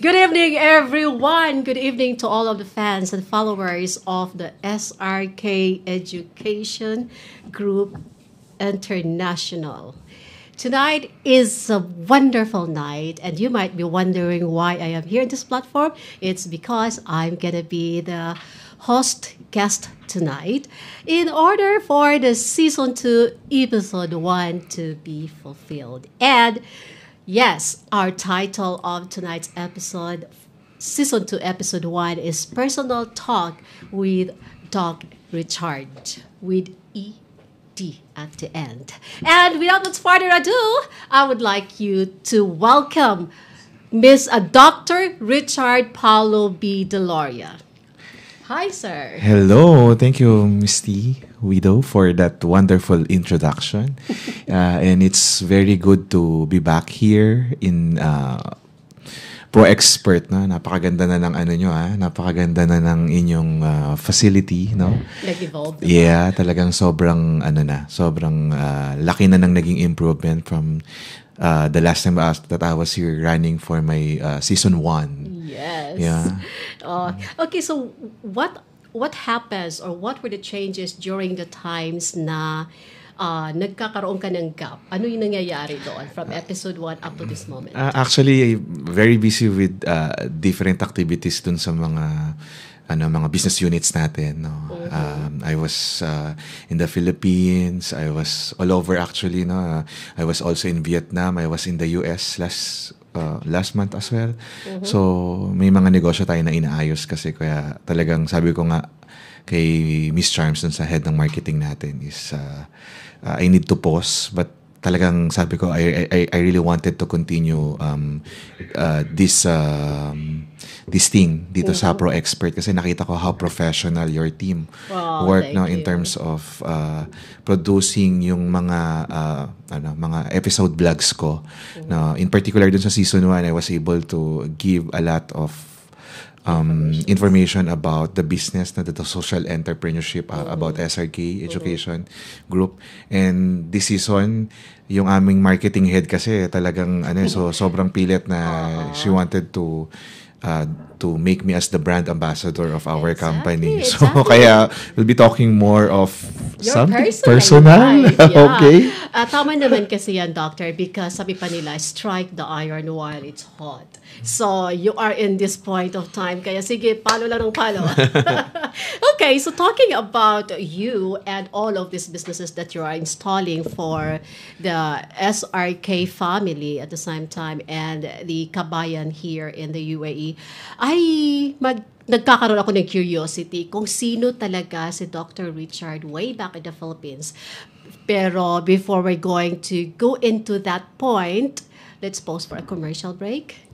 Good evening, everyone. Good evening to all of the fans and followers of the SRK Education Group International. Tonight is a wonderful night, and you might be wondering why I am here on this platform. It's because I'm going to be the host guest tonight in order for the Season 2, Episode 1 to be fulfilled. And yes, our title of tonight's episode, Season 2, Episode 1, is Personal Talk with Doc Richard, with E.D. at the end. And without much further ado, I would like you to welcome Miss Dr. Richard Paulo B. Deloria. Hi, sir. Hello. Thank you, Miss T. Widow, for that wonderful introduction. And it's very good to be back here in Pro Expert. No? Napakaganda na ng ano nyo, ha? Napakaganda na ng inyong facility. No? Nag-evolve. Yeah, talagang sobrang, sobrang laki na ng naging improvement from the last time that I was here running for my Season 1. Yes. Yeah. Okay, so what happens or what were the changes during the times na nagkakaroon ka ng gap? Ano yung nangyayari doon from episode 1 up to this moment? Actually, very busy with different activities dun sa mga business units natin. No? I was in the Philippines. I was all over actually. No? I was also in Vietnam. I was in the US last month as well. So, may mga negosyo tayo na inaayos kasi kaya talagang sabi ko nga kay Miss Charms dun sa head ng marketing natin is I need to pause, but talagang sabi ko I really wanted to continue this thing dito sa Pro Expert kasi nakita ko how professional your team work now in terms of producing yung mga episode vlogs ko. Now, in particular dun sa season 1, I was able to give a lot of information about the business, the social entrepreneurship, about SRK Education Group. And this season, yung aming marketing head kasi talagang sobrang pilit na she wanted to make me as the brand ambassador of our company. So kaya we'll be talking more of your something personal. Life, yeah. Okay. Tama naman kasi yan, Doctor, because sabi pa nila, strike the iron while it's hot. So, you are in this point of time. Kaya sige, palo lang ng palo. Okay, so talking about you and all of these businesses that you are installing for the SRK family at the same time and the Kabayan here in the UAE, nagkakaroon ako ng curiosity kung sino talaga si Dr. Richard way back in the Philippines. Pero before we're going to go into that point, let's pause for a commercial break.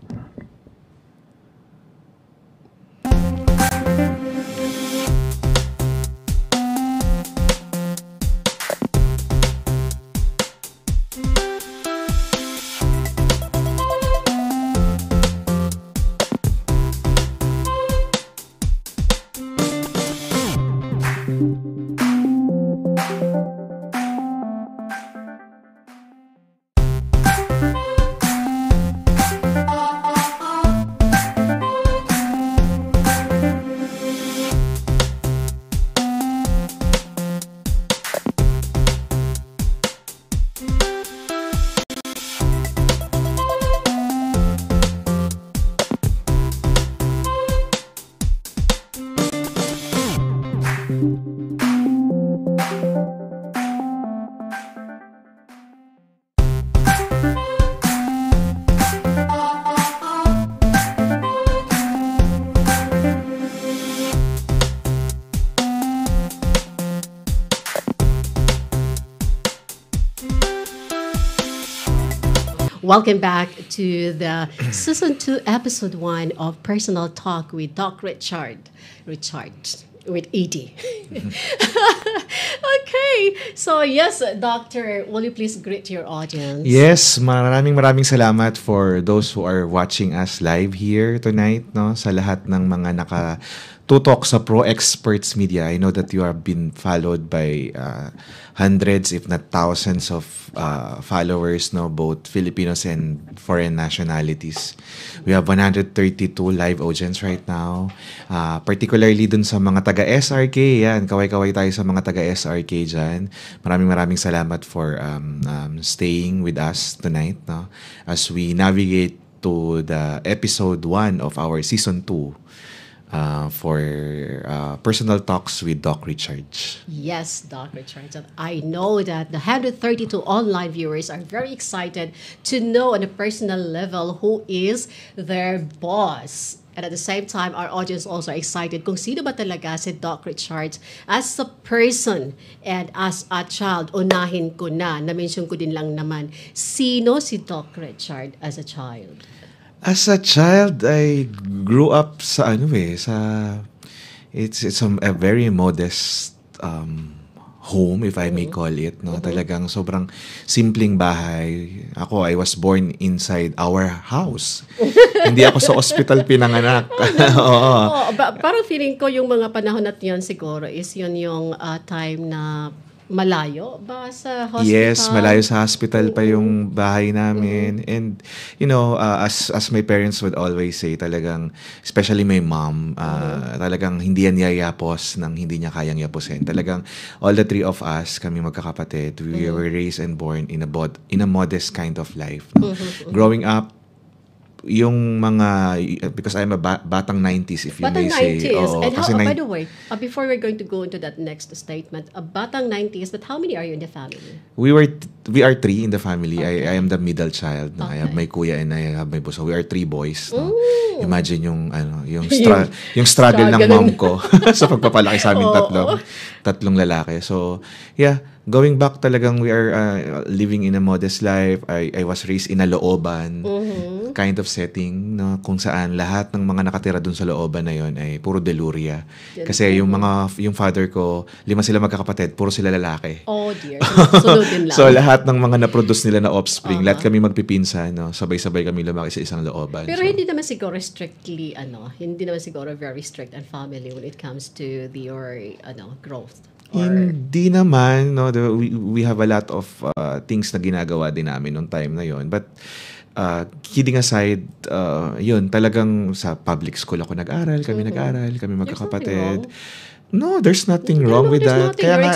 Welcome back to the Season 2, Episode 1 of Personal Talk with Doc Richard. With E.D. Okay. So, yes, Doctor, will you please greet your audience? Yes, maraming salamat for those who are watching us live here tonight, no? Sa lahat ng mga tutok sa Pro Experts Media. I know that you have been followed by hundreds, if not thousands of followers, no, both Filipinos and foreign nationalities. We have 132 live audience right now. Particularly dun sa mga taga-SRK, yan, kaway-kaway tayo sa mga taga-SRK dyan. Maraming salamat for staying with us tonight, no, as we navigate to the episode 1 of our season 2 for personal talks with Doc Richards. Yes, Doc Richards. And I know that the 132 online viewers are very excited to know on a personal level who is their boss. And at the same time, our audience also are excited kung sino ba talaga si Doc Richards as a person and as a child. Unahin ko na-mention ko din lang naman, sino si Doc Richard as a child? As a child, I grew up sa it's a very modest home, if I may call it, no. Talagang sobrang simpleng bahay. Ako, I was born inside our house. Hindi ako sa ospital pinanganak. Oo. Parang feeling ko yung mga panahon na yun siguro is yun yung time na malayo ba sa hospital? Yes, malayo sa hospital pa yung bahay namin. And, as my parents would always say, talagang, especially my mom, talagang hindi yan yayapos nang hindi niya kayang yapusin. Talagang, all the three of us, kami magkakapatid, we were raised and born in a modest kind of life. No? Growing up, yung mga, because I'm a batang 90s, if you may say. And how, by the way, before we're going to go into that next statement, batang 90s, but how many are you in the family? We are 3 in the family. Okay. I am the middle child. No? Okay. I have my kuya and I have my bunso. We are 3 boys. No? Imagine yung struggle ng mom ko sa pagpapalaki sa amin tatlong lalaki. So, yeah, going back talagang we are living in a modest life. I was raised in a looban kind of setting, no, kung saan lahat ng mga nakatira dun sa looban na yon ay puro deluria. Kasi yung father ko, 5 sila magkakapatid, puro sila lalaki. Oh dear. Sunod din lang. So lahat ng mga na-produce nila na offspring, lahat kami magpipinsan, no, sabay-sabay kami lumaki sa isang looban. Pero hindi naman siguro strictly hindi naman siguro very strict and family when it comes to your growth. Hindi naman, no, we have a lot of things na ginagawa din namin nung time na yon. But kidding aside, yun, talagang sa public school ako nag-aral, kami magkakapatid. No, there's nothing wrong with that. Kaya nga,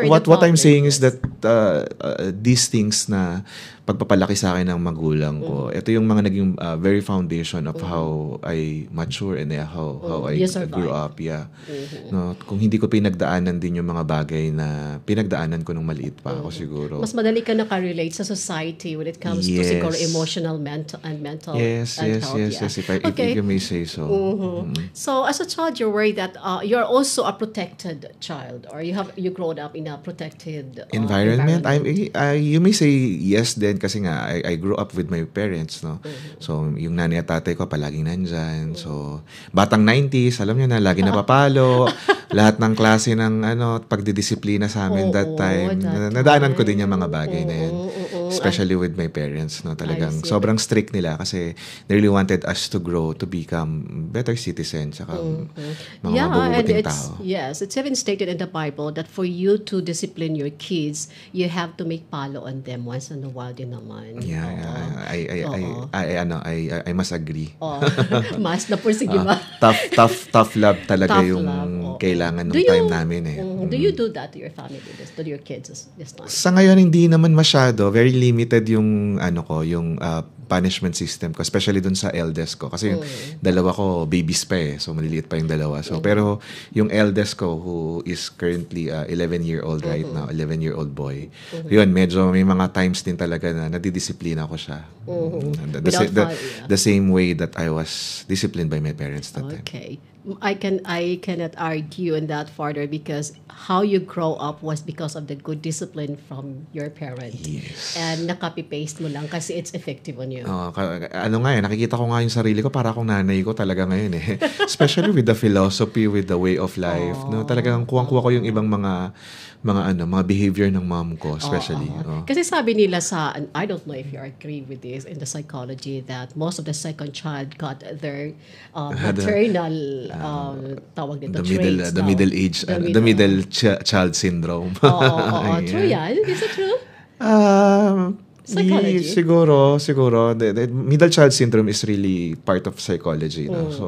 what I'm saying is that these things na pagpapalaki sa akin ng magulang ko, ito yung mga naging very foundation of how I mature and how I grew up. Yeah. No, kung hindi ko pinagdaanan din yung mga bagay na pinagdaanan ko nung maliit pa ako siguro. Mas madali ka nakarelate sa society when it comes to siguro emotional, mental health. Yes, if you may say so. So as a child, you're worried that you're also a protected child, or you grown up in a protected environment. You may say yes then, kasi nga I grew up with my parents, no. So yung nanay at tatay ko palaging nandyan. So batang 90s, alam niyo na, lagi napapalo. Lahat ng klase ng pagdidisiplina sa amin that time. Nadaanan ko din yung mga bagay na yan. Especially with my parents, no. Talagang sobrang strict nila kasi they really wanted us to grow to become better citizens, saka mga mabubuting tao. Yes, it's even stated in the Bible that for you to discipline your kids, you have to make palo on them once in a while din naman. Yeah, I must agree. Mas na po, sige ba? Tough love talaga yung kailangan ng time namin eh. Do you do that to your family, to your kids this time? Sa ngayon hindi naman masyado, very limited yung yung punishment system ko, especially dun sa eldest ko kasi yung dalawa ko babies pa eh, so maliliit pa yung dalawa. So pero yung eldest ko who is currently 11-year-old right now, 11-year-old boy. Yun, medyo may mga times din talaga na nadidisiplina ko siya. The same way that I was disciplined by my parents that time. Okay. I cannot argue on that further because how you grow up was because of the good discipline from your parents. Yes. And na-copy-paste mo lang kasi it's effective on you. you. Ano nga nakikita ko nga yung sarili ko para akong nanay ko talaga ngayon eh. Especially with the philosophy, with the way of life. No, talagang kuwang-kuha ko yung ibang mga behavior ng mom ko, especially. Kasi sabi nila and I don't know if you agree with this in the psychology, that most of the second child got their maternal tawag dito, traits. The middle age, the middle child syndrome. True yan? Is it true? Psychology? Siguro. The middle child syndrome is really part of psychology. No? So,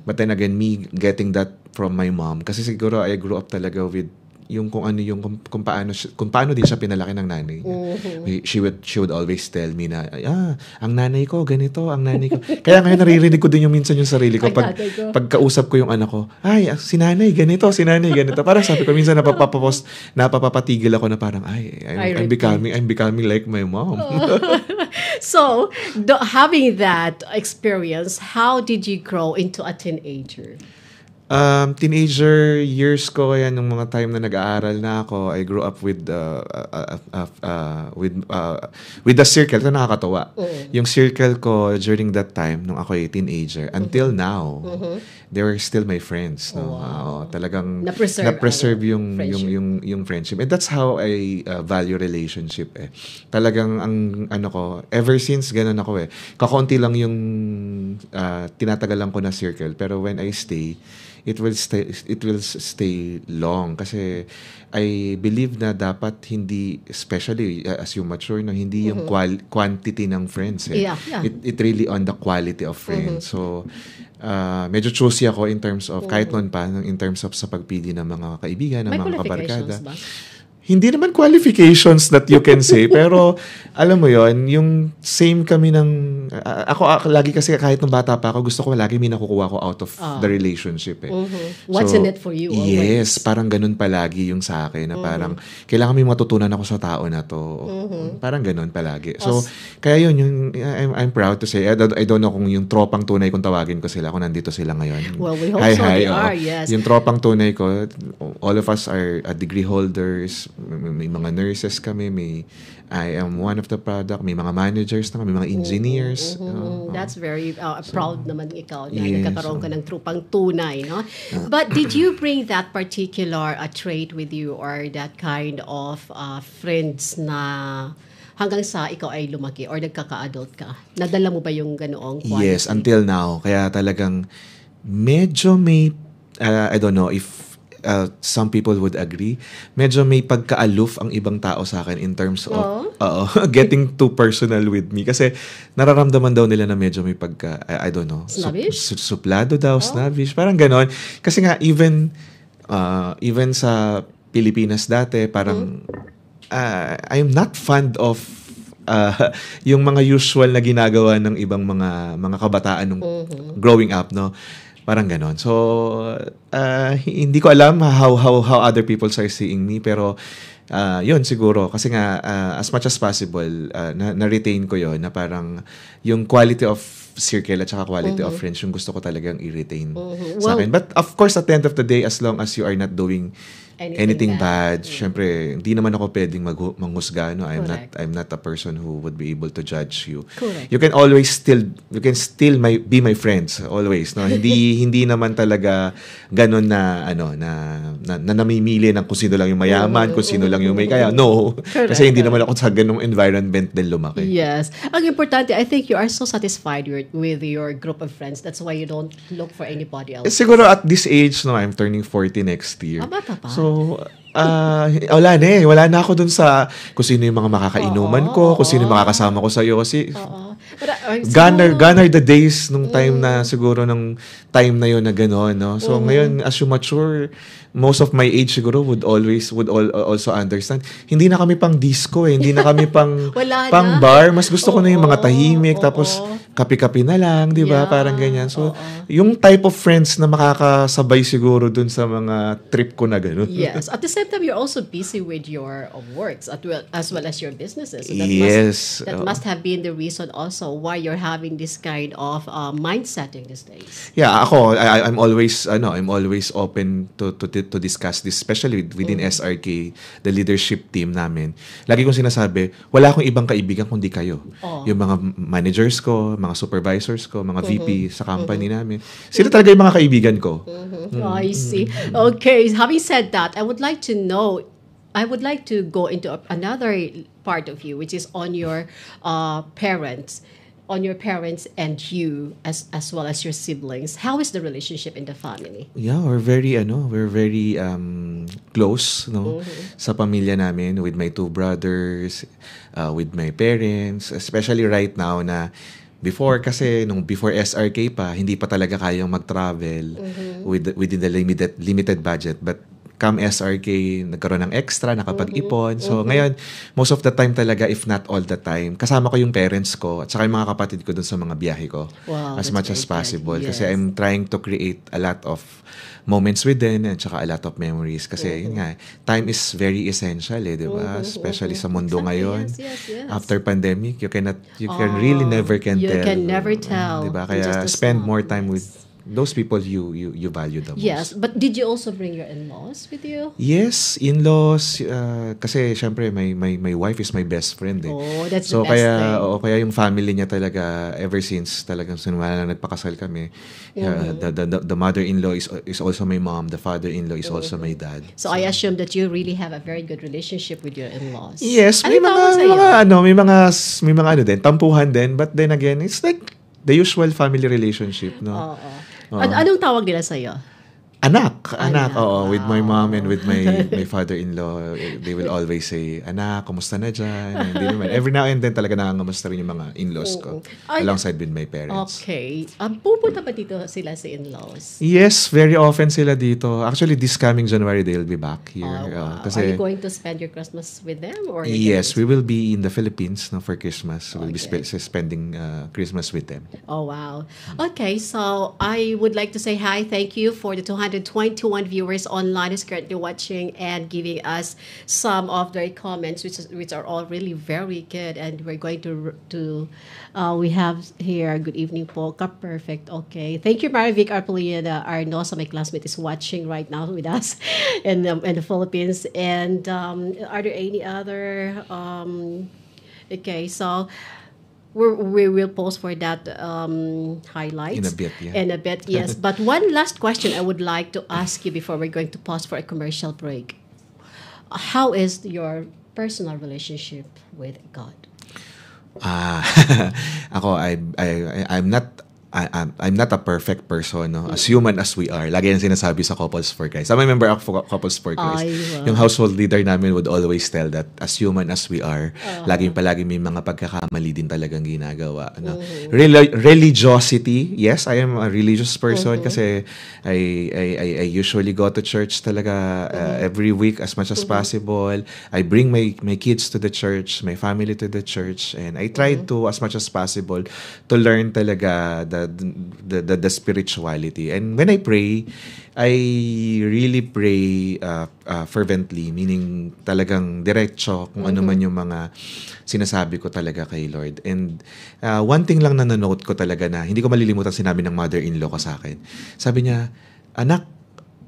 but then again, me getting that from my mom, kasi siguro I grew up talaga with yung kung paano din siya pinalaki ng nanay niya. She would always tell me na, ang nanay ko ganito, ang nanay ko. Kaya ngayon naririnig ko din minsan yung sarili ko pagkausap ko yung anak ko, si nanay ganito. Parang sabi ko minsan napapapatigil ako na parang I'm becoming like my mom. So, having that experience, how did you grow into a teenager? Teenager years ko yan, nung mga time na nag-aaral na ako, I grew up with the circle. Ito nakakatawa. Yung circle ko during that time, nung ako ay teenager, until now, they were still my friends. No? Talagang na-preserve yung friendship. And that's how I value relationship. Talagang ever since ganun ako . Kakaunti lang yung tinatagalan ko na circle. Pero when I stay, it will stay long, kasi I believe na dapat hindi, especially as you mature, hindi yung quantity ng friends it really on the quality of friends. So medyo choosy ako in terms of kahit noon pa, in terms of sa pagpili ng mga kaibigan, ng mga kabarkada. Hindi naman qualifications that you can say, pero alam mo yon, yung same kami ng ako lagi, kasi kahit nung bata pa ako, gusto ko lagi may nakukuha ko out of the relationship . What's in it for you always? Yes, parang ganun palagi yung sa akin, na parang kailangan may matutunan ako sa tao na to. Parang ganun palagi. So kaya yun yung I'm proud to say, I don't know kung yung tropang tunay kung tawagin ko sila, kung nandito sila ngayon. Well, we hope they are, yes. Yung tropang tunay ko, all of us are degree holders. May mga nurses kami, I am one of the product, may mga managers na kami, may mga engineers. That's very proud naman ikaw na nagkakaroon ka ng trupang tunay, no? But did you bring that particular trait with you, or that kind of friends na hanggang sa ikaw ay lumaki or nagkaka-adult ka? Nadala mo ba yung ganoong quality? Yes, until now. Kaya talagang medyo may, I don't know if some people would agree, medyo may pagka-aloof ang ibang tao sa akin in terms of getting too personal with me. Kasi nararamdaman daw nila na medyo may I don't know, suplado daw, snobbish, parang ganon. Kasi nga, even sa Pilipinas dati, parang I'm not fond of yung mga usual na ginagawa ng ibang mga kabataan nung growing up, no? Parang ganon. So, hindi ko alam how other people are seeing me, pero yun siguro. Kasi nga, as much as possible, na-retain ko yun, na parang yung quality of circle at saka quality of friends, yung gusto ko talagang i-retain sa akin. But of course, at the end of the day, as long as you are not doing anything bad, syempre, hindi naman ako pwedeng manghusga, no? I'm not a person who would be able to judge you. Correct. You can still be my friends always, no? Hindi naman talaga ganon na namimili ng kung sino lang yung mayaman, kung sino lang yung may kaya. No. Correct. Kasi hindi naman ako sa ganong environment din lumaki. Yes. Ang importante, I think you are so satisfied with your group of friends. That's why you don't look for anybody else. Siguro at this age, no, I'm turning 40 next year. Bata pa. So, wala na ako dun sa kung sino yung mga makakainuman ko, kung sino yung makakasama ko sa'yo. Kasi gone are the days nung time na siguro nung time na yun na gano'n, no? So, ngayon, as you mature, most of my age siguro would also understand. Hindi na kami pang disco hindi na kami pang bar. Mas gusto ko na yung mga tahimik, tapos kape-kape na lang, di ba? Yeah, Parang ganyan. So, oo. yung type of friends na makakasabay siguro dun sa mga trip ko na gano'n. Yes. At the same time, you're also busy with your works as well as your businesses. So Yes. that must have been the reason also why you're having this kind of mindsetting these days. Yeah, ako I'm always open to discuss this, especially within SRK, the leadership team namin. Lagi kong sinasabi, wala akong ibang kaibigan kundi kayo. Yung mga managers ko, mga supervisors ko, mga VP sa company namin. Sila talaga yung mga kaibigan ko. I see. Okay, having said that, I would like to go into another part of you, which is on your parents. On your parents and you as well as your siblings. How is the relationship in the family? Yeah, we're very close, no, sa pamilya namin, with my two brothers, with my parents, especially right now na before SRK pa, hindi pa talaga kayang mag-travel within the limited budget, but come SRK, nagkaroon ng extra, nakapag-ipon. So, ngayon, most of the time talaga, if not all the time, kasama ko yung parents ko at saka yung mga kapatid ko dun sa mga biyahe ko. Wow, as that's much as very good. possible. Yes. Kasi I'm trying to create a lot of moments with them at saka a lot of memories. Kasi, yun nga, time is very essential, di ba? Especially sa mundo ngayon. Yes. After pandemic, you can really never tell. You can never tell. Di ba? In Kaya just a spend small more time yes. with those people you value the most. Yes, but did you also bring your in-laws with you? Yes, in-laws. Kasi syempre, my wife is my best friend. Eh. Oh, that's so, the best thing. kaya yung family niya talaga, ever since talagang sinumala na nagpakasal kami, the mother-in-law is also my mom, the father-in-law is also my dad. So I assume that you really have a very good relationship with your in-laws. Yes, may mga tampuhan din, but then again, it's like the usual family relationship, no? Oo. Anong tawag nila sa'yo? Anak, wow. oo. With my mom and with my father-in-law, they will always say, anak, kumusta na dyan? Hindi naman. Every now and then talaga nangangamusta rin yung mga in-laws ko. Alongside with my parents. Okay. Pupunta pa dito sila sa in-laws? Yes, very often sila dito. Actually, this coming January, they'll be back here. Wow. Kasi, Are you going to spend your Christmas with them? Or yes, we will be in the Philippines for Christmas. We'll be Okay. spending Christmas with them. Oh, wow. Okay, so I would like to say hi. Thank you for the 221 viewers online who's currently watching and giving us some of their comments, which are all really very good. And we're going to we have here, good evening po, ka-perfect. Okay. Thank you, Marivic Arpolina Arno. So my classmate is watching right now with us in the Philippines. And are there any other... okay, so... We will post for that highlights. In a bit, yes. But one last question I would like to ask you before we're going to pause for a commercial break. How is your personal relationship with God? Ako, I'm not a perfect person, no? As human as we are. Lagi yung sinasabi sa Couples for Christ. I'm a member of Couples for Christ. Wow. Yung household leader namin would always tell that as human as we are, palagi may mga pagkakamali din talagang ginagawa. No? Religiosity, yes, I am a religious person kasi I usually go to church talaga every week as much as possible. I bring my kids to the church, my family to the church, and I try to, as much as possible, to learn talaga the spirituality. And when I pray, I really pray fervently, meaning talagang diretso kung ano man yung mga sinasabi ko talaga kay Lord. And one thing lang na nanote ko talaga na hindi ko malilimutan, sinabi ng mother-in-law ko sa akin. Sabi niya, anak,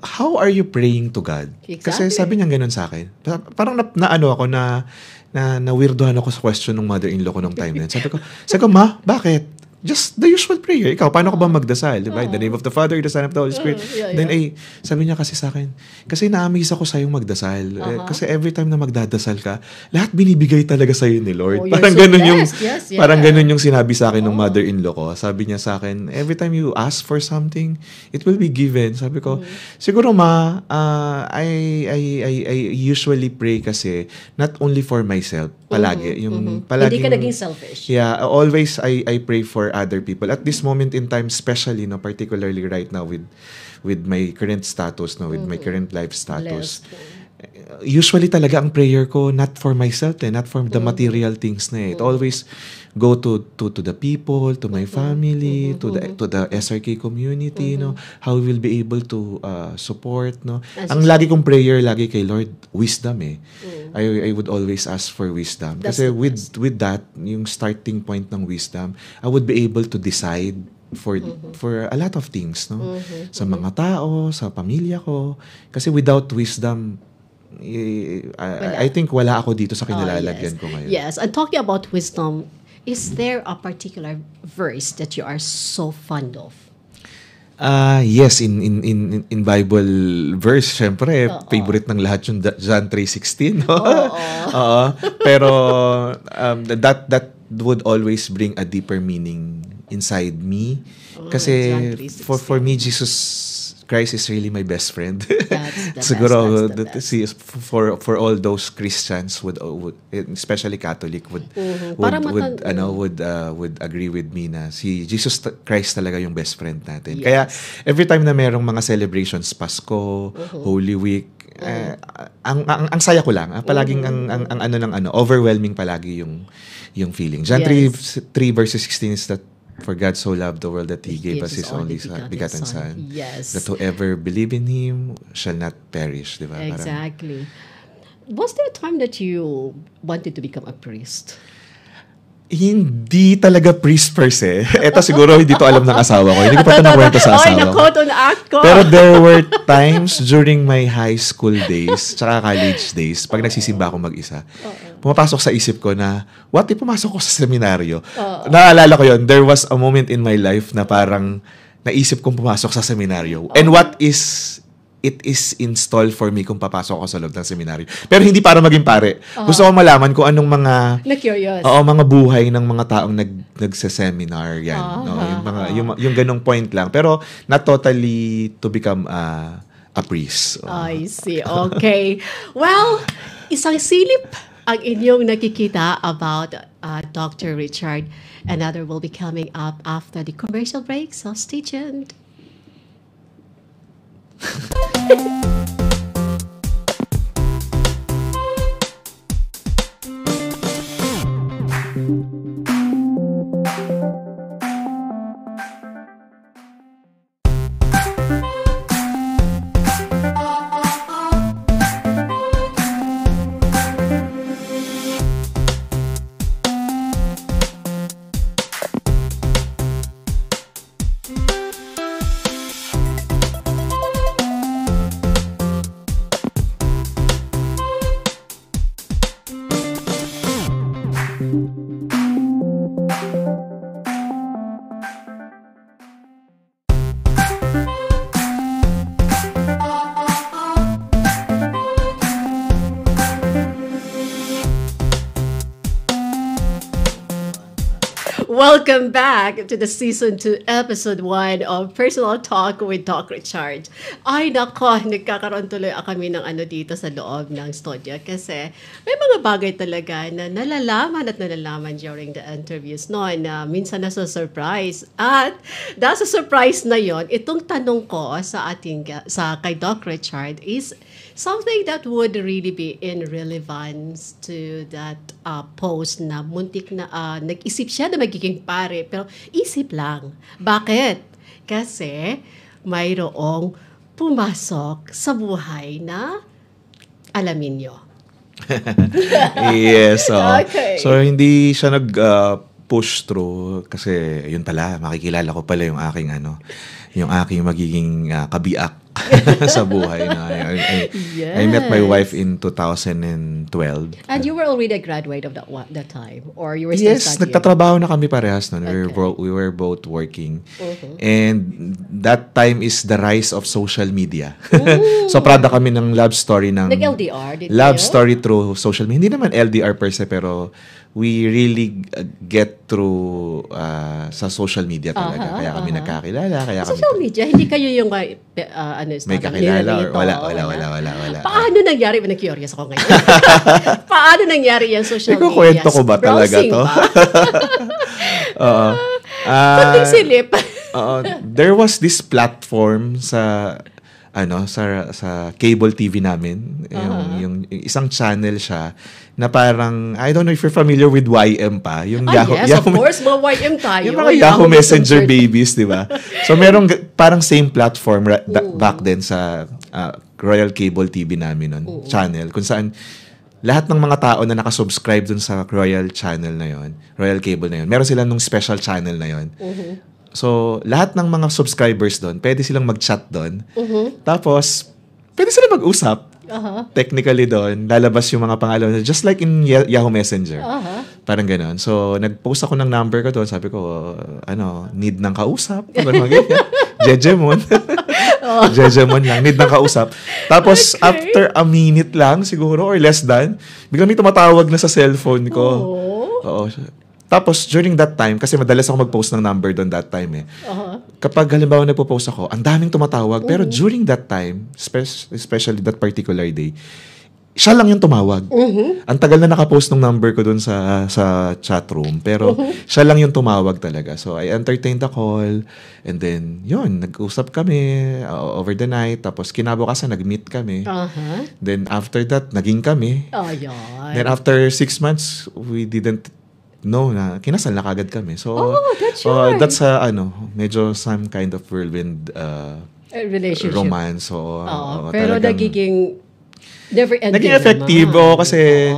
how are you praying to God? Exactly. Kasi sabi niya ganun sa akin. Parang na weirdohan ako sa question ng mother-in-law ko nung time na yun. Sabi ko, ma, bakit? Just the usual prayer. Ikaw, paano ka ba magdasal? Diba? In the name of the Father, the Son, of the Holy Spirit. Then, sabi niya kasi sa akin, kasi na-amaze ako sa'yo magdasal. Kasi every time na magdadasal ka, lahat binibigay talaga sa'yo ni Lord. Parang ganun parang ganun yung sinabi sa akin ng mother-in-law ko. Sabi niya sa akin, every time you ask for something, it will be given. Sabi ko, siguro ma, I usually pray kasi not only for myself, palagi. Yung palagi. Hindi ka naging selfish. Yeah, always I pray for other people. At this moment in time, especially, no, particularly right now with my current status, no, with my current life status. usually talaga ang prayer ko not for myself not for the material things na it always go to the people, to my family, to the SRK community, no, how we will be able to support, no. Ang lagi kong prayer lagi kay Lord, wisdom I would always ask for wisdom. Kasi with that, yung starting point ng wisdom, I would be able to decide for a lot of things, no, sa mga tao, sa pamilya ko. Kasi without wisdom, I think wala ako dito sa kinalalagyan ko ngayon. Yes, and talking about wisdom, is there a particular verse that you are so fond of? Yes, in Bible verse, syempre, favorite ng lahat yung John 3:16, no? Pero that would always bring a deeper meaning inside me. Kasi for me, Jesus Christ is really my best friend. Siguro for all those Christians would especially Catholic would agree with me na si Jesus Christ talaga yung best friend natin. Yes. Kaya every time na merong mga celebrations, Pasko, Holy Week, ang saya ko lang. Palaging ang overwhelming palagi yung feeling. John 3 verses 16 is that for God so loved the world that He gave us His only begotten Son. Yes. That whoever believe in Him shall not perish. Diba? Exactly. Was there a time that you wanted to become a priest? Hindi talaga priest per se. Ito siguro hindi to alam ng asawa ko. Hindi ko pa ito nakwento sa asawa ko. Nakoto na ako. Pero there were times during my high school days tsaka college days, pag nagsisimba ako mag-isa, pumapasok sa isip ko na, what if pumasok ko sa seminaryo? Naalala ko yun, there was a moment in my life na parang naisip kong pumasok sa seminaryo. And it is installed for me kung papasok ako sa loob ng seminaryo. Pero hindi para maging pare. Gusto ko malaman kung anong mga na-curious. Mga buhay ng mga taong nagse-seminar yan. Yung ganong point lang. Pero not totally to become a priest. I see. Okay. Well, isang silip ang inyong nakikita about Dr. Richard. Another will be coming up after the commercial break. So stay tuned. Welcome back to the Season 2, Episode 1 of Personal Talk with Doc Richard. Ay nako, nagkakaroon tuloy kami ng dito sa loob ng studio kasi may mga bagay talaga na nalalaman during the interviews na minsan nasa surprise. At dahil sa surprise na yon, itong tanong ko sa kay Doc Richard is something that would really be in relevance to that post na muntik na nag-isip siya na magiging pare pero isip lang. Bakit? Kasi mayroong pumasok sa buhay na alamin nyo. Yes. Okay. So hindi siya push through kasi yun pala makikilala ko pala yung aking magiging kabiak sa buhay na yes. I met my wife in 2012. And you were already a graduate of that time or you were still studying? Yes, nagtatrabaho na kami parehas noon. Okay. We were both working. And that time is the rise of social media. So prada kami ng love story ng LDR love story through social media. Hindi naman LDR per se pero we really get through sa social media talaga. Kaya kami nagkakilala. Social media, hindi kayo yung may kakilala or wala. Paano nangyari? Na-curious ako ngayon. Paano nangyari yung social media? Ikukwento ko ba talaga to? Kunting silip. There was this platform sa sa cable TV namin. Yung isang channel siya na parang, I don't know if you're familiar with YM pa. Yung Yahoo, yes, of course, mga YM tayo. Yung mga Yahoo Messenger babies, di ba? So, merong parang same platform back then sa Royal Cable TV namin nun, channel, kung saan lahat ng mga tao na nakasubscribe dun sa Royal Channel na yon, Royal Cable na yon, meron sila nung special channel na yon. So, lahat ng mga subscribers doon, pwede silang mag-chat doon. Tapos, pwede sila mag-usap. Technically doon, lalabas yung mga pangalan. Just like in Yahoo Messenger. Parang gano'n. So, nag-post ako ng number ko doon. Sabi ko, need ng kausap. Jejemon. Jejemon lang. Need ng kausap. Tapos, after a minute lang, siguro, or less than, biglang may tumatawag na sa cellphone ko. Oo. Tapos, during that time, kasi madalas ako mag-post ng number doon that time Kapag halimbawa nagpo-post ako, ang daming tumatawag. Pero during that time, especially that particular day, siya lang yung tumawag. Ang tagal na nakapost ng number ko doon sa chat room. Pero siya lang yung tumawag talaga. So, I entertained the call. And then, yun, nag-usap kami over the night. Tapos, kinabukasan, nag-meet kami. Then, after that, naging kami. Then, after 6 months, we didn't na kinasal na kagad kami. So, that's right. That's medyo some kind of whirlwind relationship. Romance. Pero nagiging never-ending. Naging effective. Kasi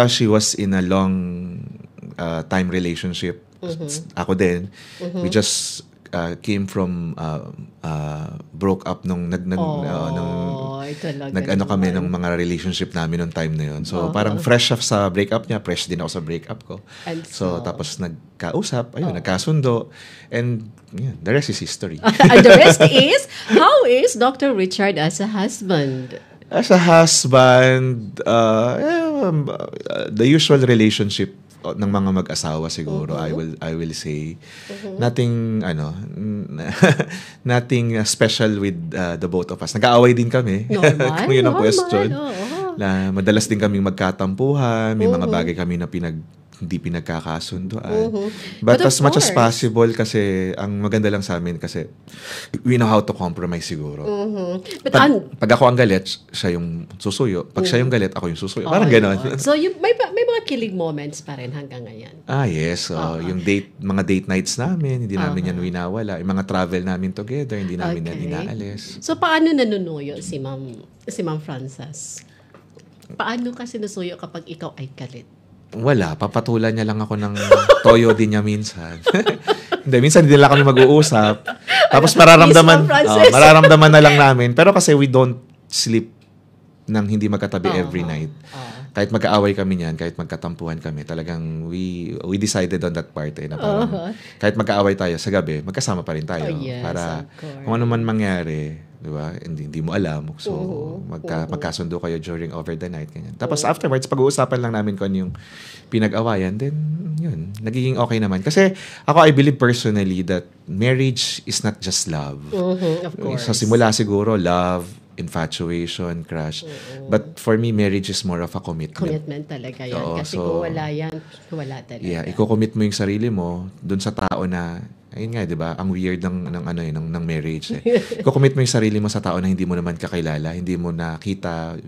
she was in a long time relationship. Ako din. We just came from broke up nung kami ng mga relationship namin nung time na yun. So parang fresh sa breakup niya, fresh din ako sa breakup ko. So tapos nagkausap, nagkasundo, and the rest is history. And the rest is, how is Dr. Richard as a husband? As a husband, the usual relationship ng mga mag-asawa siguro, I will say nothing nothing special with the both of us. Nag-aaway din kami. Kung yun ang question. Na madalas din kaming magkatampuhan, may mga bagay kami na hindi pinagkakasunduan. But as much as possible, kasi ang maganda lang sa amin kasi we know how to compromise siguro. Pag ako ang galit, siya yung susuyo. Pag siya yung galit, ako yung susuyo. Parang gano'n. So may mga kilig moments pa rin hanggang ngayon. Yes. Yung mga date nights namin, hindi namin yan winawala. Yung mga travel namin together, hindi namin yan inaalis. So paano nanunuyo si Ma'am Frances? Paano kasi nasuyo kapag ikaw ay galit? Wala, papatulan niya lang ako ng toyo din niya minsan. Minsan hindi lang kami mag-uusap. Tapos mararamdaman na lang namin. Pero kasi we don't sleep nang hindi magkatabi every night. Kahit mag-aaway kami niyan, kahit magkatampuhan kami, talagang we decided on that part na parang kahit mag-aaway tayo sa gabi, magkasama pa rin tayo. Para kung ano man mangyari, di ba? Hindi mo alam. So, magkasundo kayo during over the night. Ganyan. Tapos afterwards, pag-uusapan lang namin kung ano yung pinag-awayan, then yun, nagiging okay naman. Kasi ako, I believe personally that marriage is not just love. Of course. Sa simula siguro, love, infatuation, crush. But for me, marriage is more of a commitment. Commitment talaga yan. Kasi kung wala yan, wala talaga. Yeah, i-commit mo yung sarili mo dun sa tao na, ayun nga, 'di ba? Ang weird ng marriage. I-commit mo yung sarili mo sa tao na hindi mo naman kakilala, hindi mo nakita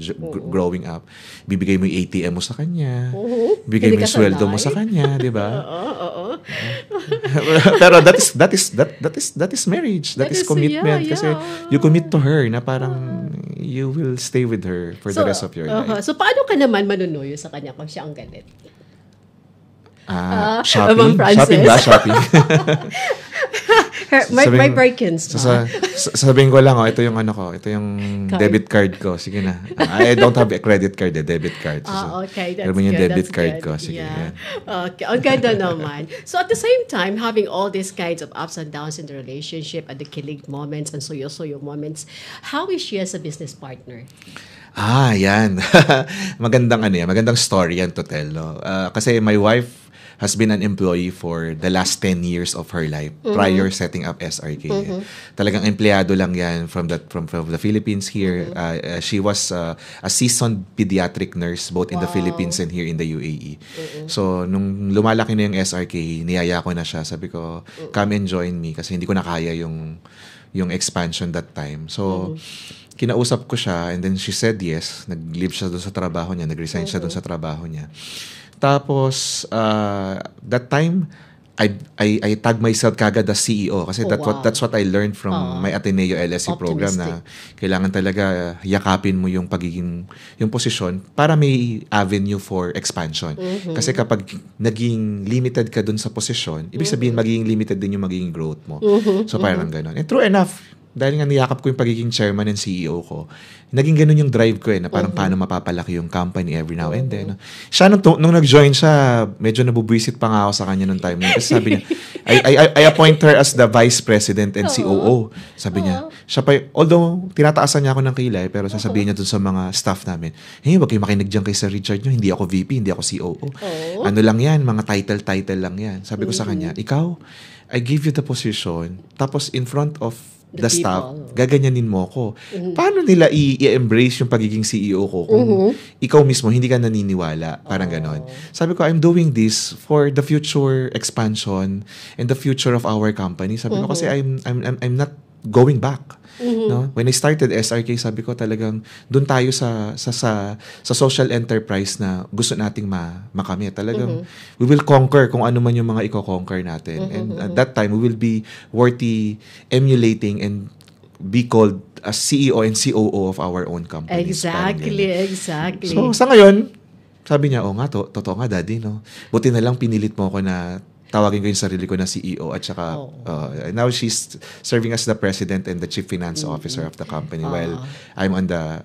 growing up. Bibigay mo yung ATM mo sa kanya. Bibigay mo yung sweldo mo sa kanya, 'di ba? Pero that is marriage. That is commitment kasi you commit to her na parang you will stay with her for the rest of your life. So paano ka naman manunuyo sa kanya kung siya ang galit? Shopping? Shopping ba? Shopping? My Birkins. Sabihin ko lang, ito yung ito yung debit card ko. Sige na. I don't have a credit card, debit card. Okay, that's good. Yung debit card good. ko. Sige. Yeah. Okay, ang ganda naman. So at the same time, having all these kinds of ups and downs in the relationship and the kilig moments and soyo-soyo moments, how is she as a business partner? Yan. Magandang story yan to tell. No? Kasi my wife has been an employee for the last 10 years of her life prior setting up SRK. Talagang empleyado lang yan from the Philippines here. She was a seasoned pediatric nurse both in the Philippines and here in the UAE. So, nung lumalaki na yung SRK, niyaya ko na siya. Sabi ko, come and join me kasi hindi ko na kaya yung yung expansion that time. So, kinausap ko siya and then she said yes. Nag-leave siya doon sa trabaho niya. Nag-resign siya doon sa trabaho niya. Tapos, that time, I tag myself kagad as CEO kasi that's what I learned from my Ateneo LSE program na kailangan talaga yakapin mo yung yung posisyon para may avenue for expansion. Kasi kapag naging limited ka dun sa posisyon, ibig sabihin magiging limited din yung magiging growth mo. So parang ganun. And true enough, dahil nga niyakap ko yung pagiging chairman and CEO ko, naging ganun yung drive ko na parang paano mapapalaki yung company every now and then. Siya, nung nag-join siya, medyo nabubwisit pa nga ako sa kanya nung time na. Kasi sabi niya, I appoint her as the vice president and COO. Sabi niya, siya pa, although tinataasan niya ako ng kilay, pero sasabihin niya dun sa mga staff namin, hey, wag kayo makinig dyan kay Sir Richard nyo, hindi ako VP, hindi ako COO. Ano lang yan, mga title lang yan. Sabi ko sa kanya, ikaw, I give you the position, tapos in front of the staff, gaganyanin mo ko. Paano nila i-embrace yung pagiging CEO ko kung ikaw mismo hindi ka naniniwala? Parang ganon. Sabi ko, I'm doing this for the future expansion and the future of our company. Sabi ko kasi I'm not going back. No? When I started SRK, sabi ko talagang doon tayo sa social enterprise na gusto nating makamit. Talagang we will conquer kung ano man yung mga i-conquer natin. And at that time, we will be worthy emulating and be called as CEO and COO of our own company. Exactly. So, sa ngayon, sabi niya, nga, totoo nga, Daddy, no? Buti na lang pinilit mo ako na tawagin ko yung sarili ko na CEO at saka now she's serving as the president and the chief finance officer of the company while I'm on the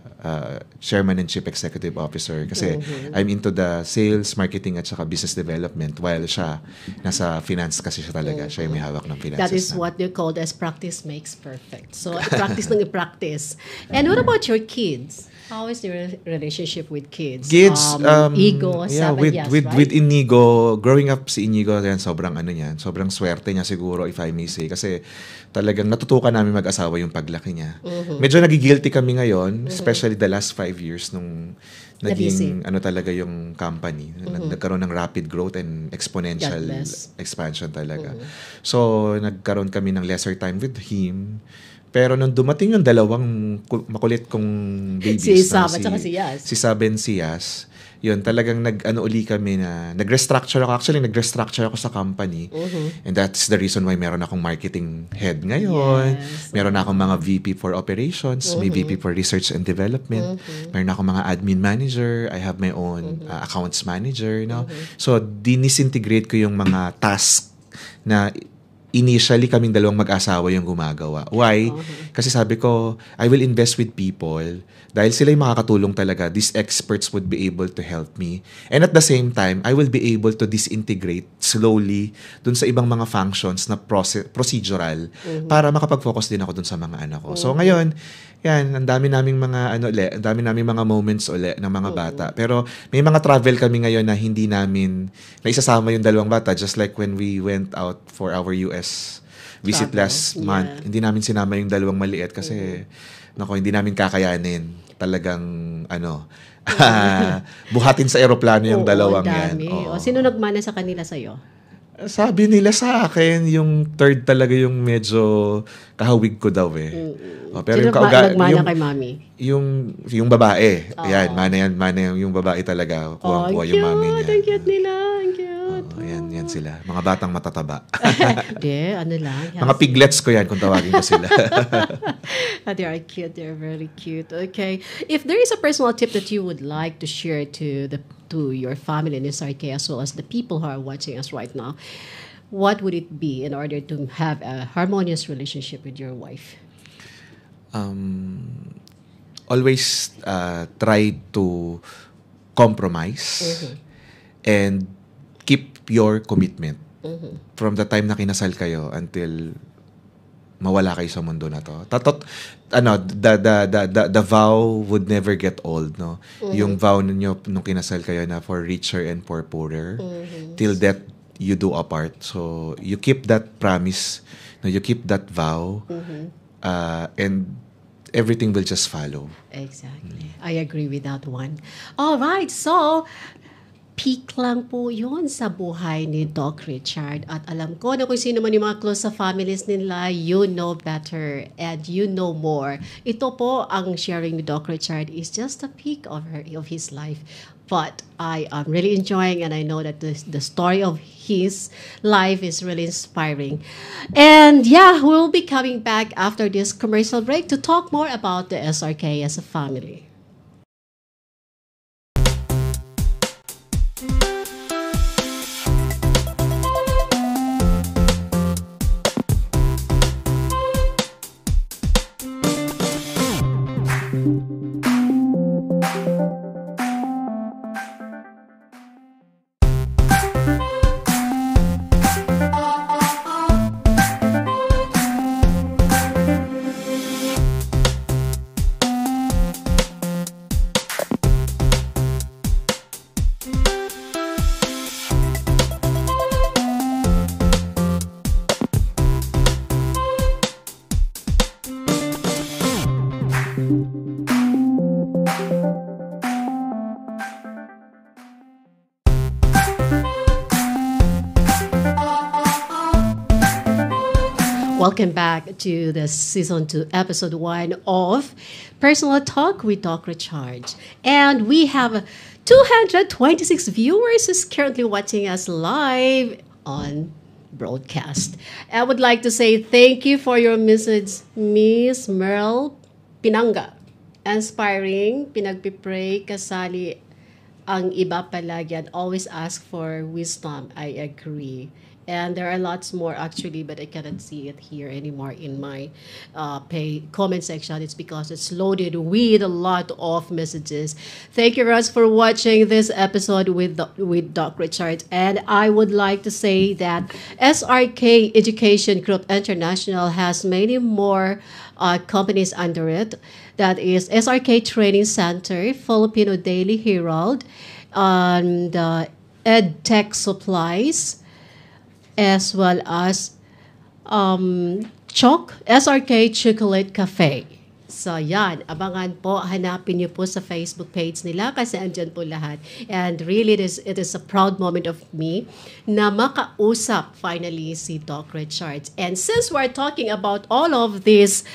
chairman and chief executive officer kasi I'm into the sales, marketing at saka business development while siya nasa finance kasi siya talaga. Siya yung may hawak ng finances. That is what they call as practice makes perfect. So, practice ng i-practice. And what about your kids? How is your relationship with kids? Inigo, 7 years, right? With Inigo, growing up si Inigo, yan, sobrang swerte niya siguro, if I may say. Kasi talagang natutukan namin mag-asawa yung paglaki niya. Medyo nagigilty kami ngayon, especially the last 5 years nung naging talaga yung company. Nagkaroon ng rapid growth and exponential expansion talaga. So, nagkaroon kami ng lesser time with him. Pero nung dumating yung dalawang makulit kong babies, si Sab at saka si Yas. Si Sab and si Yas, yun, talagang uli kami na, nag-restructure ako sa company. And that's the reason why meron akong marketing head ngayon. Yes. Meron akong mga VP for operations, may VP for research and development. Meron akong mga admin manager, I have my own accounts manager. No? So, dinisintegrate ko yung mga task na initially kaming dalawang mag-asawa yung gumagawa. Why? Kasi sabi ko, I will invest with people dahil sila yung makakatulong talaga. These experts would be able to help me. And at the same time, I will be able to disintegrate slowly dun sa ibang mga functions na procedural para makapag-focus din ako dun sa mga anak ko. So ngayon, yan, ang dami naming mga moments uli ng mga bata. Pero may mga travel kami ngayon na hindi namin naisasama yung dalawang bata, just like when we went out for our US visit last month. Hindi namin sinama yung dalawang maliit kasi hindi namin kakayanin. Talagang buhatin sa eroplano yung dalawang yan. Sino nagmana sa kanila sa'yo? Sabi nila sa akin, yung third talaga yung medyo kahawig ko daw eh. Pero sino nagmana kay mami? Yung babae. Ayan, mana yung babae talaga. Kuha yung mami niya. Ang cute nila. Ang cute. Yan sila. Mga batang matataba. Lang. Mga piglets ko yan kung tawagin ko sila. They are cute. They're very cute. Okay. If there is a personal tip that you would like to share to your family in SRK as well as the people who are watching us right now, what would it be in order to have a harmonious relationship with your wife? Always try to compromise and keep your commitment from the time na kinasal kayo until mawala kayo sa mundo na to. The vow would never get old, no? Yung vow ninyo nung kinasal kayo na for richer and for poorer, till death you do apart. So you keep that promise, no? You keep that vow, and everything will just follow. Exactly. I agree with that one. All right. So peak lang po yun sa buhay ni Doc Richard. At alam ko na kung sino man yung mga close sa families nila, you know better and you know more. Ito po ang sharing ni Doc Richard is just a peak of his life. But I am really enjoying and I know that the story of his life is really inspiring. And yeah, we'll be coming back after this commercial break to talk more about the SRK as a family. Welcome back to the Season 2, Episode 1 of Personal Talk with Doc Richard. And we have 226 viewers who's currently watching us live on broadcast. I would like to say thank you for your message, Miss Merle Pinanga. Inspiring, pinagpipray, kasali ang iba palagi and always ask for wisdom. I agree. And there are lots more actually, but I cannot see it here anymore in my comment section. It's because it's loaded with a lot of messages. Thank you guys for watching this episode with Doc Richard. And I would like to say that SRK Education Group International has many more companies under it. That is SRK Training Center, Filipino Daily Herald, and EdTech Supplies, as well as SRK Chocolate Cafe. So yan, abangan po, hanapin niyo po sa Facebook page nila kasi andyan po lahat. And really, it is a proud moment of me na makausap finally si Doc Richards. And since we're talking about all of these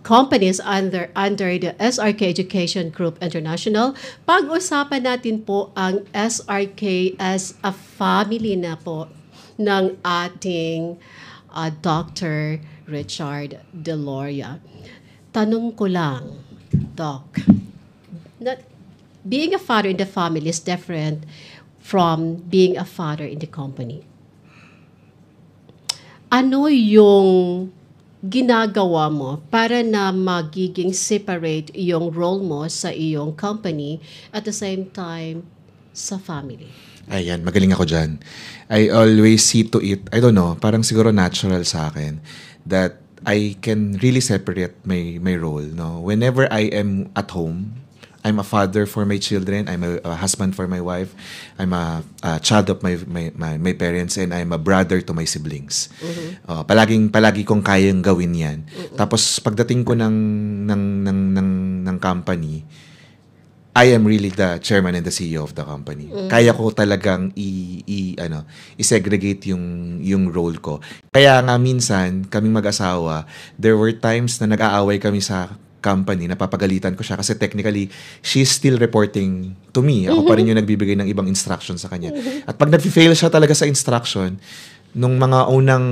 companies under the SRK Education Group International, pag-usapan natin po ang SRK as a family na po ng ating Dr. Richard Deloria. Tanong ko lang, Doc, being a father in the family is different from being a father in the company. Ano yung ginagawa mo para na magiging separate yung role mo sa iyong company at the same time sa family? Ayan, magaling ako dyan. I always see to it, I don't know, parang siguro natural sa akin that I can really separate my role. No? Whenever I am at home, I'm a father for my children, I'm a husband for my wife, I'm a child of my parents, and I'm a brother to my siblings. Mm-hmm. Palagi kong kayang gawin yan. Mm-hmm. Tapos pagdating ko ng company, I am really the chairman and the CEO of the company. Mm. Kaya ko talagang i-segregate yung role ko. Kaya nga minsan, kaming mag-asawa, there were times na nag-aaway kami sa company, napapagalitan ko siya kasi technically, she's still reporting to me. Ako pa rin yung nagbibigay ng ibang instruction sa kanya. At pag nag-fail siya talaga sa instruction, nung mga unang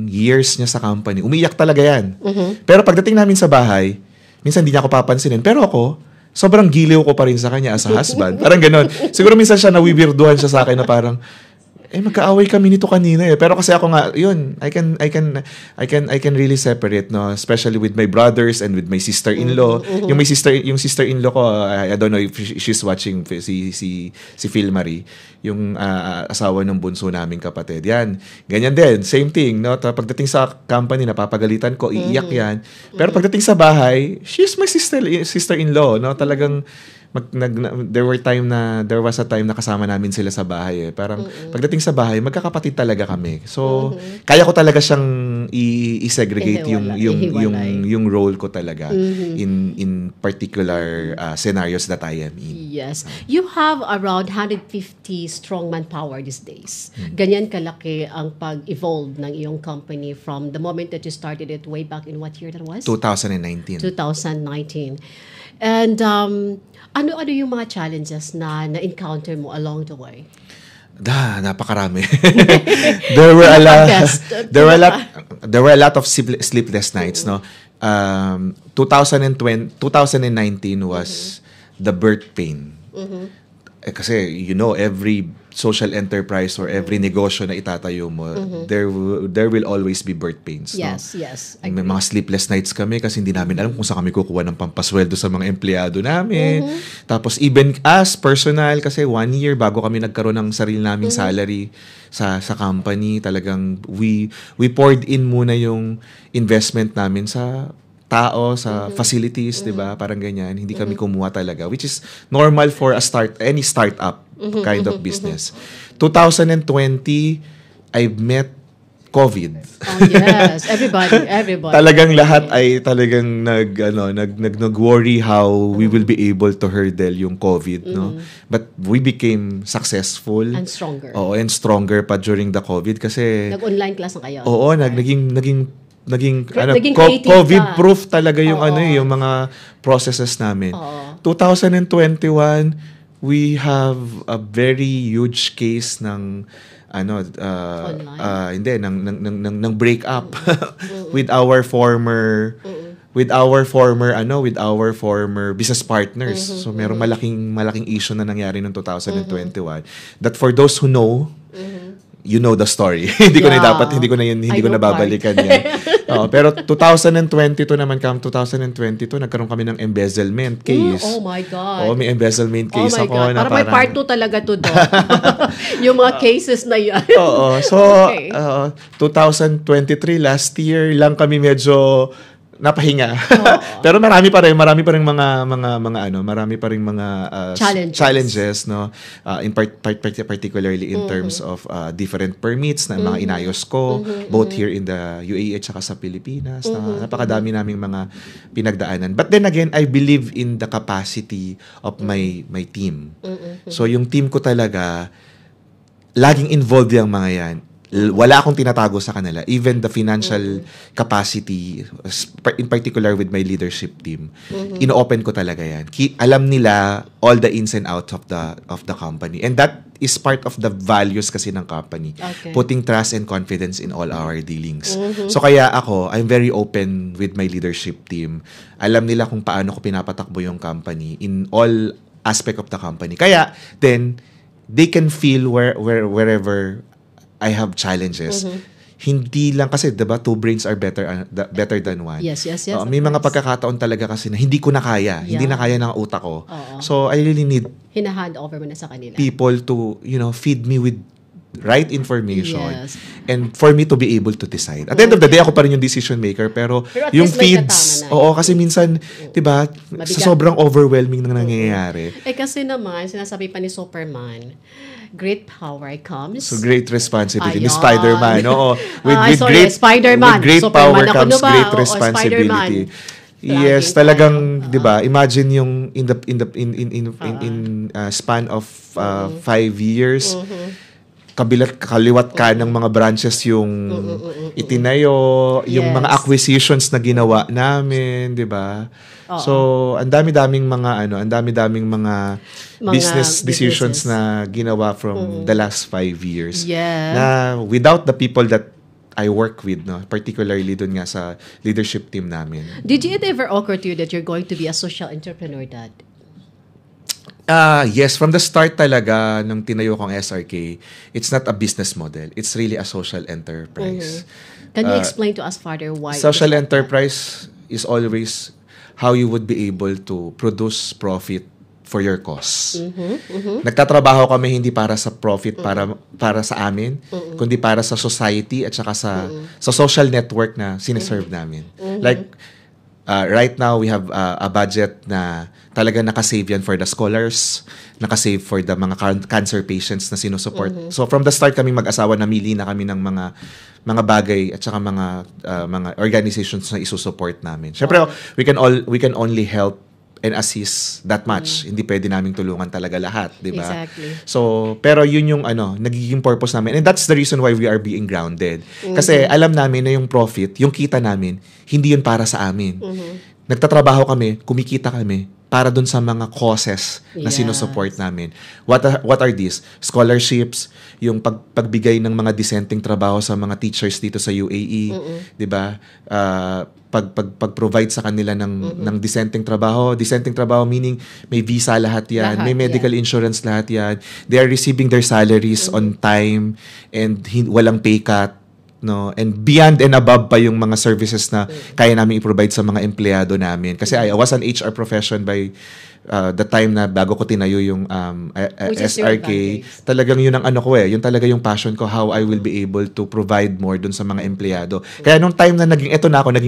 years niya sa company, umiyak talaga yan. Pero pagdating namin sa bahay, minsan hindi niya ako papansinin. Pero ako, sobrang giliw ko pa rin sa kanya as a husband. Parang ganon. Siguro minsan siya nawiwirduhan siya sa akin na parang, magkaaway kami nito kanina eh. Pero kasi ako nga, yun, I can really separate, no, especially with my brothers and with my sister-in-law. Yung sister-in-law ko, I don't know if she's watching, si Phil Marie, yung asawa ng bunso naming kapatid. Yan, ganyan din, same thing, no. Pagdating sa company, napapagalitan ko, iiyak yan. Pero pagdating sa bahay, she's my sister-in-law, no. Talagang there was a time na kasama namin sila sa bahay eh. Parang pagdating sa bahay, magkakapatid talaga kami. So, kaya ko talaga siyang i-segregate yung role ko talaga in particular scenarios that I am in. Yes. You have around 150 strong manpower these days. Ganyan kalaki ang pag-evolve ng iyong company from the moment that you started it way back in what year that was? 2019. 2019. And ano yung mga challenges na na-encounter mo along the way? Napakarami. there were a lot of sleepless nights, no. 2019 was the birth pain. Kasi every social enterprise or every negosyo na itatayo mo, there will always be birth pains. Yes, no? yes. May mga sleepless nights kami kasi hindi namin alam kung saan kami kukuha ng pampasweldo sa mga empleyado namin. Tapos even as personal, kasi 1 year bago kami nagkaroon ng sarili naming salary sa company, talagang we poured in muna yung investment namin sa tao, sa facilities, 'di ba? Parang ganyan. Hindi kami kumuha talaga, which is normal for any startup kind of business. 2020, I met COVID. Oh, yes, everybody. Talagang lahat ay talagang nag-worry how we will be able to hurdle yung COVID, no? But we became successful And stronger. Oo, and stronger pa during the COVID kasi Nag-online class na kayo. Oo, naging creative COVID-proof talaga yung yung mga processes namin. 2021, we have a very huge case ng ng break up with our former business partners. So merong malaking issue na nangyari noong 2021 that for those who know, you know the story. hindi ko na babalikan yan. Pero 2022 naman, 2022, nagkaroon kami ng embezzlement case. Oh my God. May embezzlement case ako. God. Na may part 2 talaga to doon. Yung mga cases na yan. So, 2023, last year lang kami medyo napahinga. Pero marami pa rin mga challenges, no, in particularly in terms of different permits na mga inayos ko both here in the UAE at saka sa Pilipinas. Napakadami naming mga pinagdaanan. But then again, I believe in the capacity of my team. So yung team ko talaga laging involved yung mga yan. Wala akong tinatago sa kanila. Even the financial capacity, in particular with my leadership team, ino-open ko talaga yan. Alam nila all the ins and outs of the company. And that is part of the values kasi ng company. Okay. Putting trust and confidence in all our dealings. So kaya I'm very open with my leadership team. Alam nila kung paano ko pinapatakbo yung company in all aspect of the company. Kaya, then, they can feel wherever I have challenges. Hindi lang kasi, diba, 2 brains are better than one. Yes. May mga pagkakataon talaga kasi na hindi ko na kaya. Hindi na kaya ng utak ko. So, I really need hinahand over mo na sa kanila. People to, feed me with right information. Yes. And for me to be able to decide. At the end of the day, ako pa rin yung decision maker. Pero yung feeds, kasi minsan, diba, sa sobrang overwhelming na nangyayari. Kasi naman, sinasabi pa ni Superman, great power comes. So great responsibility. Ni Spider-Man, Spider-Man. With great Superman power comes great responsibility. Yes, talagang, 'di ba? Imagine yung in span of 5 years. Kaliwat ka ng mga branches yung itinayo, yung mga acquisitions na ginawa namin, 'di ba? So, ang dami-daming mga mga business decisions na ginawa from the last 5 years. Yeah. Na without the people that I work with, no, particularly dun nga sa leadership team namin. Did it ever occur to you that you're going to be a social entrepreneur, Dad? Yes, from the start talaga nung tinayo kong SRK, it's not a business model. It's really a social enterprise. Can you explain to us further why? Social enterprise is always how you would be able to produce profit for your cause. Nagtatrabaho kami hindi para sa profit para sa amin, kundi para sa society at saka sa social network na sineserve namin. Like right now, we have a budget na talaga nakasave yan for the scholars, nakasave for the mga cancer patients na sinusupport. So from the start kami mag-asawa, namili na kami ng mga bagay at saka mga organizations na isusupport namin. Syempre, we can only help and assist that much. Hindi pwede naming tulungan talaga lahat, di ba? Exactly. So, pero yun yung nagiging purpose namin. And that's the reason why we are being grounded. Kasi alam namin na yung profit, yung kita namin, hindi yun para sa amin. Nagtatrabaho kami, kumikita kami para dun sa mga causes na sinusupport namin. What are these? Scholarships, yung pagbigay ng mga dissenting trabaho sa mga teachers dito sa UAE, 'di ba? Pag-provide sa kanila ng dissenting trabaho. Dissenting trabaho meaning may visa lahat 'yan, may medical insurance lahat 'yan. They are receiving their salaries on time and walang pay cut. No, and beyond and above pa yung mga services na kaya namin i-provide sa mga empleyado namin. Kasi I was an HR profession by the time na bago ko tinayo yung SRK. Talagang yun ang yun talaga yung passion ko, how I will be able to provide more dun sa mga empleyado. Kaya nung time na naging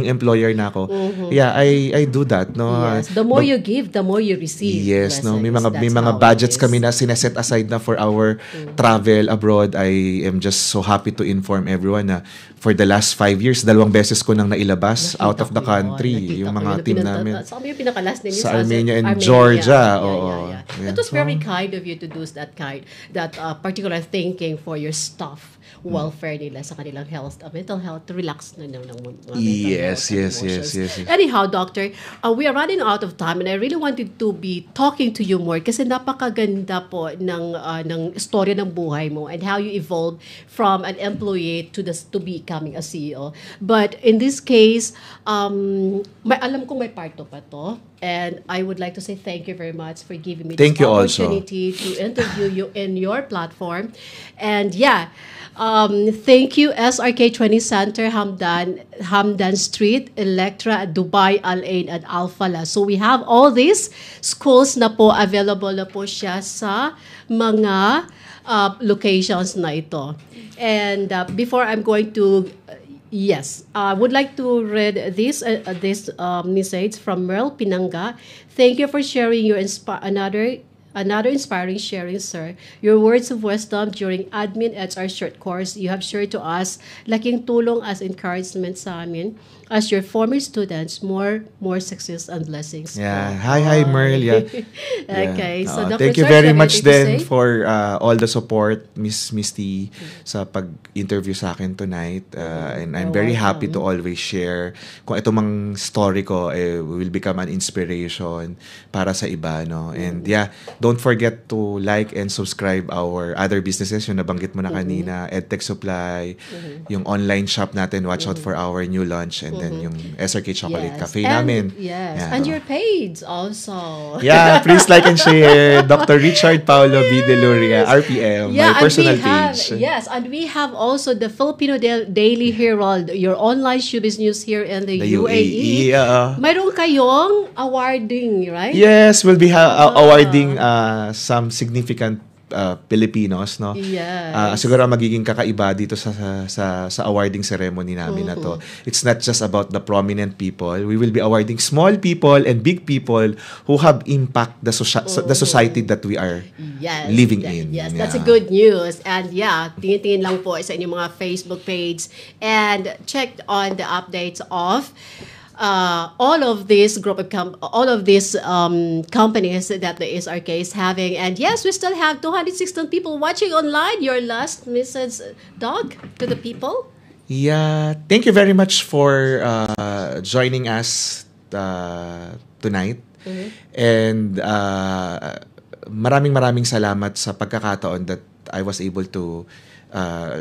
employer na ako, I do that, no. Yes. The more you give, the more you receive. Yes, no. May mga budgets kami na sineset aside na for our travel abroad. I am just so happy to inform everyone na for the last 5 years, 2 beses ko nang nailabas out of the country yung mga team namin. Saan yung pinakalas ninyo? Sa Armenia and Georgia. Yeah. It was very kind of you to do that particular thinking for your staff welfare nila sa kanilang health, mental health, to relax na ng mental yes. Anyhow, Doctor, we are running out of time and I really wanted to be talking to you more kasi napakaganda po ng storya ng buhay mo and how you evolved from an employee to becoming a CEO. But in this case, alam ko may part 2 pa to. And I would like to say thank you very much for giving me this opportunity to interview you in your platform. And thank you SRK Training Center, Hamdan Street, Electra, Dubai, Al Ain, and Al Falah. So we have all these schools na po, available na po siya sa mga locations na ito. And before I'm going to I would like to read this message from Merle Pinanga. Thank you for sharing your another inspiring sharing, sir. Your words of wisdom during Admin HR short course you have shared to us, laking tulong as encouragement sa amin. As your former students, more success and blessings. Yeah. Hi, Merle. Yeah. Okay. So thank you very much then for all the support, Miss Misty, sa pag-interview sa akin tonight. And I'm very happy to always share kung ito mang story ko will become an inspiration para sa iba, no. And don't forget to like and subscribe our other businesses, yung nabanggit mo na kanina, EdTech Supply, yung online shop natin, watch out for our new launch, and then yung SRK Chocolate Cafe namin. Yes, and your page also. Yeah, please like and share. Dr. Richard Paulo B. De Luria, RPM, my personal page. Yes, and we have also the Filipino Daily Herald, your online showbiz news here in the UAE. Mayroon kayong awarding, right? Yes, we'll be awarding some significant Filipinos, no? Yes. Siguro magiging kakaiba dito sa awarding ceremony namin na to. It's not just about the prominent people. We will be awarding small people and big people who have impact the society that we are living in. Yes, that's a good news. And tingin-tingin lang po sa inyong mga Facebook page and check on the updates of all of these companies that the SRK is having. And yes, we still have 216 people watching online. Your last message, Doc, to the people? Yeah, thank you very much for joining us tonight. And maraming salamat sa pagkakataon that I was able to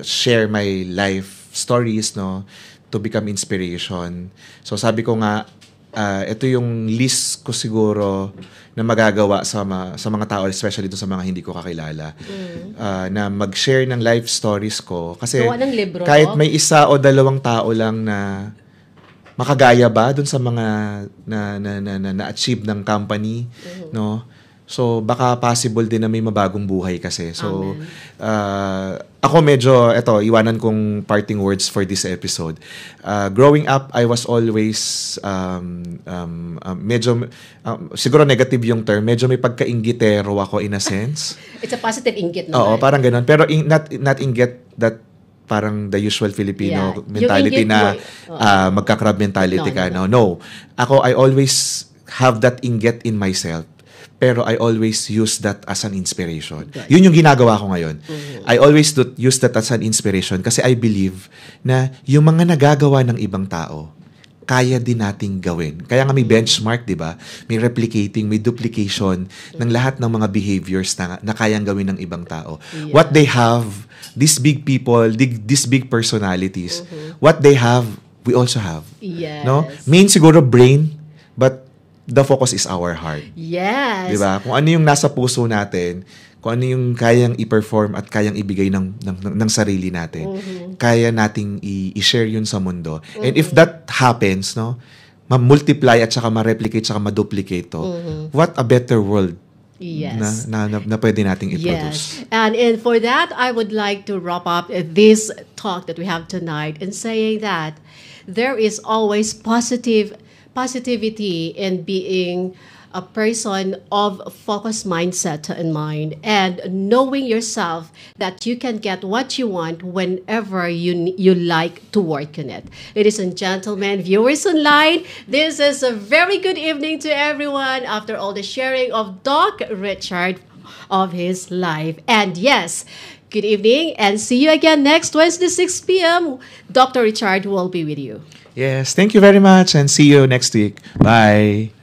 share my life stories, no, to become inspiration. So sabi ko nga, ito yung list ko siguro na magagawa sa mga tao, especially sa mga hindi ko kakilala, na mag-share ng life stories ko. Kasi libro, kahit may 1 o 2 tao lang na makagaya ba dun sa mga na-achieve ng company, no? So, baka possible din na may mabagong buhay kasi. So, Amen. ako medyo, iwanan kong parting words for this episode. Growing up, I was always, medyo, siguro negative yung term, medyo may pagka-inggitero ako in a sense. It's a positive inggit Oo, naman. parang ganun. Pero not inggit that parang the usual Filipino Yeah. mentality Yung na inggit mo, magka-crab mentality ka. No. No. Ako, I always have that inggit in myself. Pero I always use that as an inspiration. Good. Yun yung ginagawa ko ngayon. I always use that as an inspiration kasi I believe na yung mga nagagawa ng ibang tao, kaya din nating gawin. Kaya nga may benchmark, di ba? May replicating, may duplication ng lahat ng mga behaviors na kayang gawin ng ibang tao. Yeah. What they have, these big people, these big personalities, what they have, we also have. Yes. No? Main siguro brain, but the focus is our heart. Yes. Di ba? Kung ano yung nasa puso natin, kung ano yung kayang i-perform at kayang ibigay ng sarili natin, kaya nating i-share yun sa mundo. And if that happens, no, ma-multiply at saka ma-replicate at saka ma-duplicate to, what a better world Yes. na pwede nating i-produce. Yes. And for that, I would like to wrap up this talk that we have tonight in saying that there is always positivity in being a person of focused mindset and mind, and knowing yourself that you can get what you want whenever you like to work on it. Ladies and gentlemen, viewers online, this is a very good evening to everyone after all the sharing of Doc Richard of his life. And yes, good evening and see you again next Wednesday, 6 p.m. Dr. Richard will be with you. Yes, thank you very much and see you next week. Bye.